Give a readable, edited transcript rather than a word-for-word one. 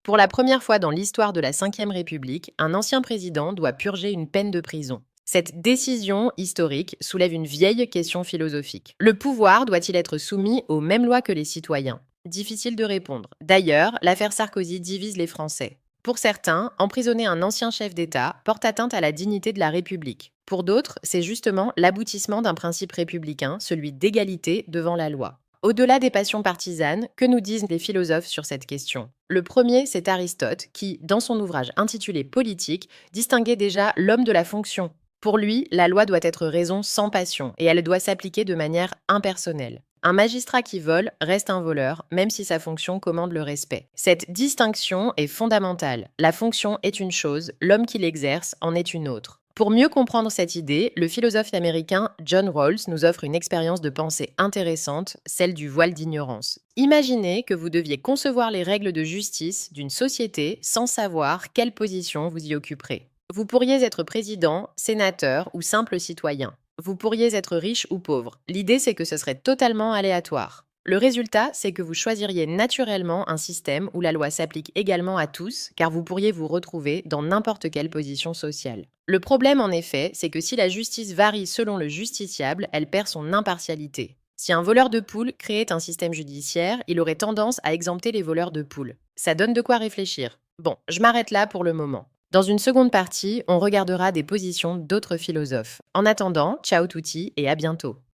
Pour la première fois dans l'histoire de la Ve République, un ancien président doit purger une peine de prison. Cette décision historique soulève une vieille question philosophique. Le pouvoir doit-il être soumis aux mêmes lois que les citoyens? Difficile de répondre. D'ailleurs, l'affaire Sarkozy divise les Français. Pour certains, emprisonner un ancien chef d'État porte atteinte à la dignité de la République. Pour d'autres, c'est justement l'aboutissement d'un principe républicain, celui d'égalité devant la loi. Au-delà des passions partisanes, que nous disent les philosophes sur cette question? Le premier, c'est Aristote, qui, dans son ouvrage intitulé Politique, distinguait déjà l'homme de la fonction. Pour lui, la loi doit être raison sans passion, et elle doit s'appliquer de manière impersonnelle. Un magistrat qui vole reste un voleur, même si sa fonction commande le respect. Cette distinction est fondamentale. La fonction est une chose, l'homme qui l'exerce en est une autre. Pour mieux comprendre cette idée, le philosophe américain John Rawls nous offre une expérience de pensée intéressante, celle du voile d'ignorance. Imaginez que vous deviez concevoir les règles de justice d'une société sans savoir quelle position vous y occuperez. Vous pourriez être président, sénateur ou simple citoyen. Vous pourriez être riche ou pauvre. L'idée, c'est que ce serait totalement aléatoire. Le résultat, c'est que vous choisiriez naturellement un système où la loi s'applique également à tous, car vous pourriez vous retrouver dans n'importe quelle position sociale. Le problème, en effet, c'est que si la justice varie selon le justiciable, elle perd son impartialité. Si un voleur de poules créait un système judiciaire, il aurait tendance à exempter les voleurs de poules. Ça donne de quoi réfléchir. Bon, je m'arrête là pour le moment. Dans une seconde partie, on regardera des positions d'autres philosophes. En attendant, ciao touti et à bientôt.